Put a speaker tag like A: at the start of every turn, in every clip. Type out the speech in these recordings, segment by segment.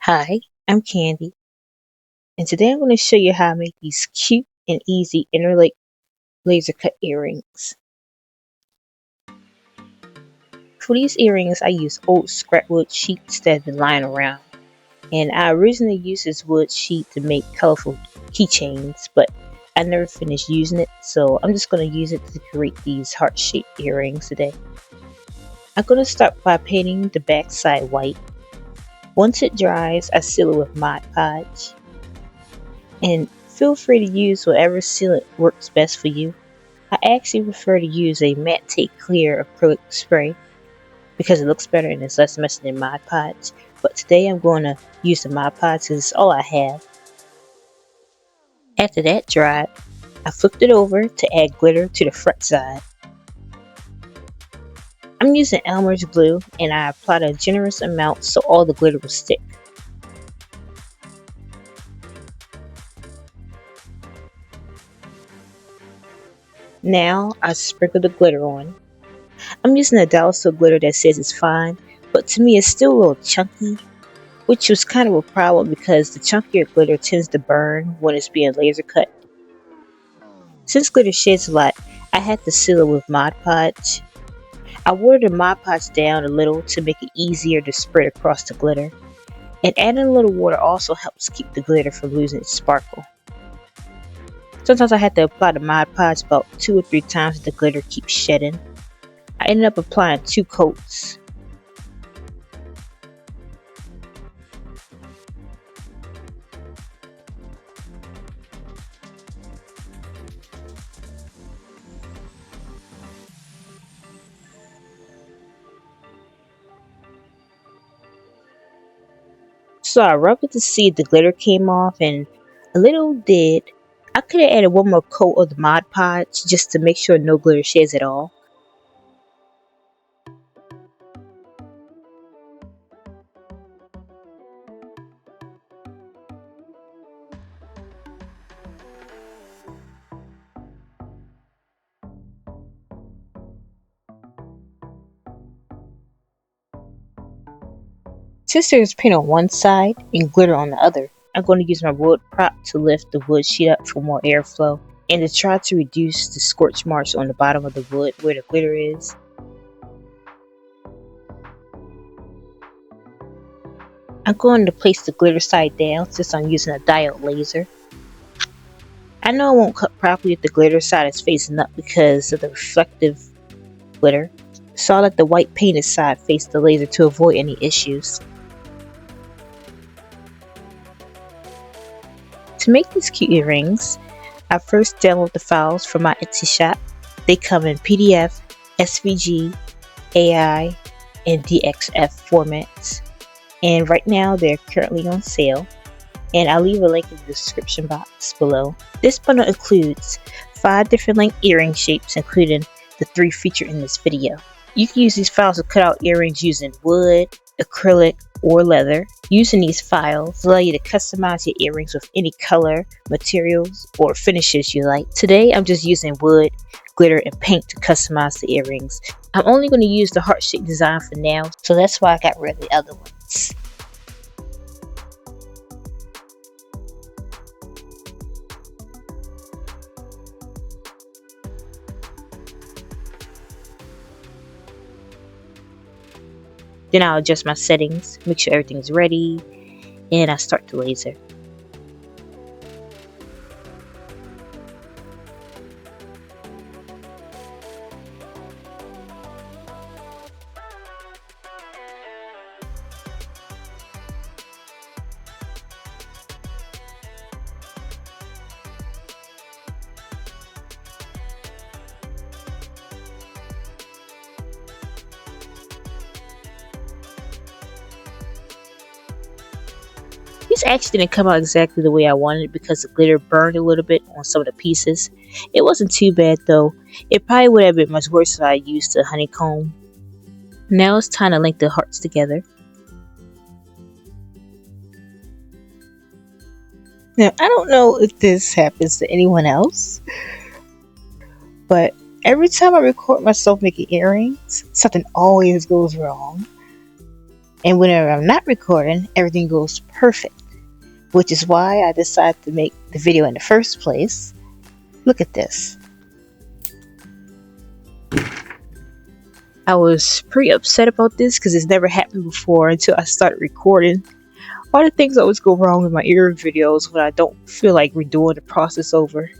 A: Hi, I'm Candy, and today I'm going to show you how I make these cute and easy interlace laser cut earrings. For these earrings, I use old scrap wood sheets that have been lying around, and I originally used this wood sheet to make colorful keychains, but I never finished using it, so I'm just going to use it to create these heart-shaped earrings today. I'm going to start by painting the back side white. Once it dries, I seal it with Mod Podge. And feel free to use whatever sealant works best for you. I actually prefer to use a Matte Take Clear acrylic spray because it looks better and it's less messy than Mod Podge. But today I'm going to use the Mod Podge because it's all I have. After that dried, I flipped it over to add glitter to the front side. I'm using Elmer's glue and I applied a generous amount so all the glitter will stick. Now I sprinkle the glitter on. I'm using a dollar store glitter that says it's fine, but to me it's still a little chunky, which was kind of a problem because the chunkier glitter tends to burn when it's being laser cut. Since glitter sheds a lot, I had to seal it with Mod Podge. I watered the Mod Podge down a little to make it easier to spread across the glitter, and adding a little water also helps keep the glitter from losing its sparkle. Sometimes I had to apply the Mod Podge about 2 or 3 times if the glitter keeps shedding. I ended up applying 2 coats. So I rubbed it to see if the glitter came off, and a little did. I could have added one more coat of the Mod Podge just to make sure no glitter sheds at all. Since there's paint on one side and glitter on the other, I'm going to use my wood prop to lift the wood sheet up for more airflow and to try to reduce the scorch marks on the bottom of the wood where the glitter is. I'm going to place the glitter side down since I'm using a diode laser. I know it won't cut properly if the glitter side is facing up because of the reflective glitter, so I'll let the white painted side face the laser to avoid any issues. To make these cute earrings, I first download the files from my Etsy shop. They come in PDF, SVG, AI, and DXF formats. And right now they're currently on sale. And I'll leave a link in the description box below. This bundle includes 5 different length earring shapes, including the 3 featured in this video. You can use these files to cut out earrings using wood, acrylic, or leather. Using these files allow you to customize your earrings with any color, materials, or finishes you like. Today I'm just using wood, glitter, and paint to customize the earrings. I'm only going to use the heart-shaped design for now, so that's why I got rid of the other ones. Then I'll adjust my settings, make sure everything's ready, and I start the laser. These actually didn't come out exactly the way I wanted because the glitter burned a little bit on some of the pieces. It wasn't too bad though. It probably would have been much worse if I used the honeycomb. Now it's time to link the hearts together. Now I don't know if this happens to anyone else, but every time I record myself making earrings, something always goes wrong. And whenever I'm not recording, everything goes perfect, which is why I decided to make the video in the first place. Look at this. I was pretty upset about this because it's never happened before until I started recording. All the things always go wrong with my earring videos when I don't feel like redoing the process over.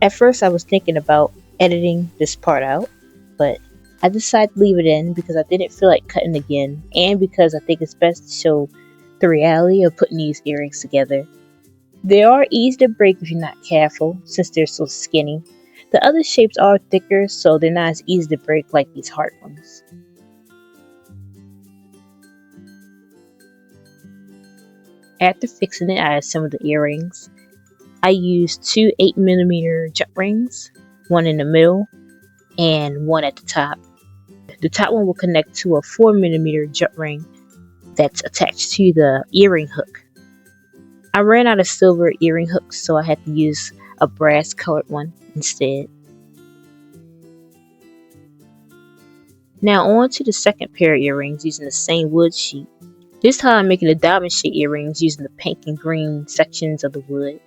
A: At first I was thinking about editing this part out, but I decided to leave it in because I didn't feel like cutting again, and because I think it's best to show the reality of putting these earrings together. They are easy to break if you're not careful, since they're so skinny. The other shapes are thicker, so they're not as easy to break like these heart ones. After fixing it, I assembled the earrings. I used two 8mm jump rings, one in the middle and one at the top. The top one will connect to a 4mm jump ring that's attached to the earring hook. I ran out of silver earring hooks, so I had to use a brass colored one instead. Now on to the second pair of earrings using the same wood sheet. This time I'm making the diamond shaped earrings using the pink and green sections of the wood.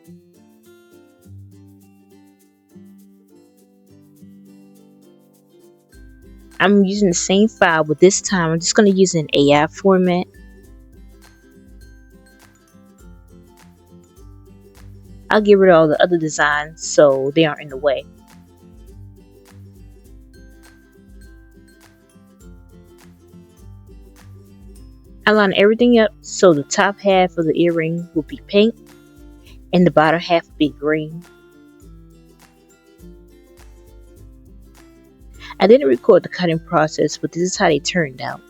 A: I'm using the same file, but this time I'm just going to use an AI format. I'll get rid of all the other designs so they aren't in the way. I line everything up so the top half of the earring will be pink and the bottom half will be green. I didn't record the cutting process, but this is how they turned out.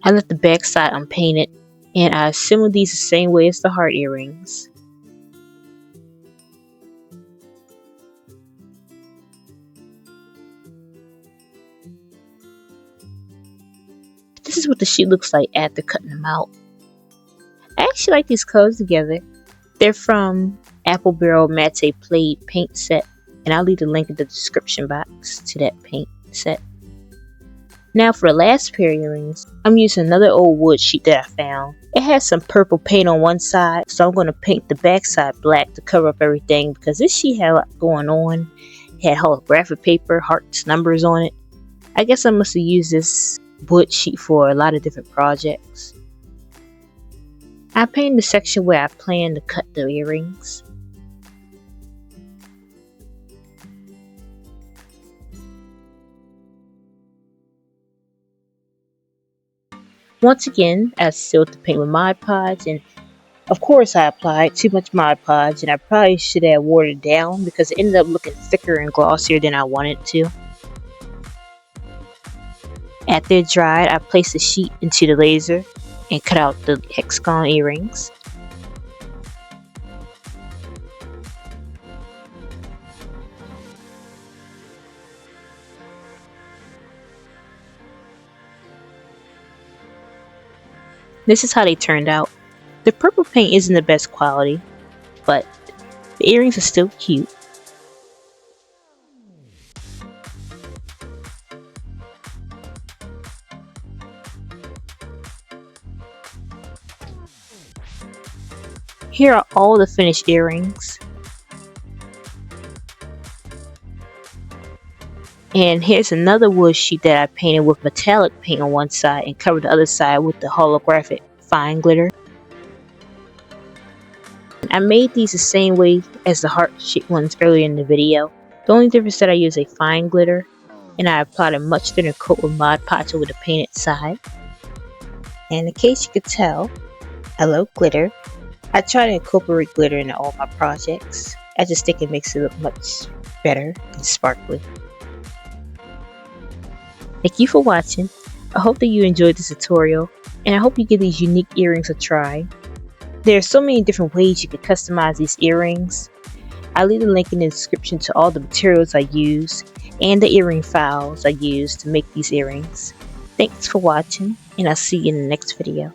A: I left the back side unpainted, and I assembled these the same way as the heart earrings. This is what the sheet looks like after cutting them out. I actually like these colors together. They're from Apple Barrel Matte Plaid paint set, and I'll leave the link in the description box to that paint set. Now for the last pair of earrings, I'm using another old wood sheet that I found. It has some purple paint on one side, so I'm going to paint the back side black to cover up everything because this sheet had a lot going on. It had holographic paper, hearts, numbers on it. I guess I must have used this wood sheet for a lot of different projects. I painted the section where I plan to cut the earrings. Once again, I sealed the paint with Mod Podge, and of course I applied too much Mod Podge, and I probably should have watered it down because it ended up looking thicker and glossier than I wanted it to. After it dried, I placed the sheet into the laser and cut out the hexagon earrings. This is how they turned out. The purple paint isn't the best quality, but the earrings are still cute. Here are all the finished earrings. And here's another wood sheet that I painted with metallic paint on one side and covered the other side with the holographic fine glitter. I made these the same way as the heart-shaped ones earlier in the video. The only difference is that I use a fine glitter and I applied a much thinner coat with Mod Podge over the painted side. And in case you could tell, I love glitter. I try to incorporate glitter into all my projects. I just think it makes it look much better and sparkly. Thank you for watching. I hope that you enjoyed this tutorial, and I hope you give these unique earrings a try. There are so many different ways you can customize these earrings. I'll leave the link in the description to all the materials I use and the earring files I use to make these earrings. Thanks for watching, and I'll see you in the next video.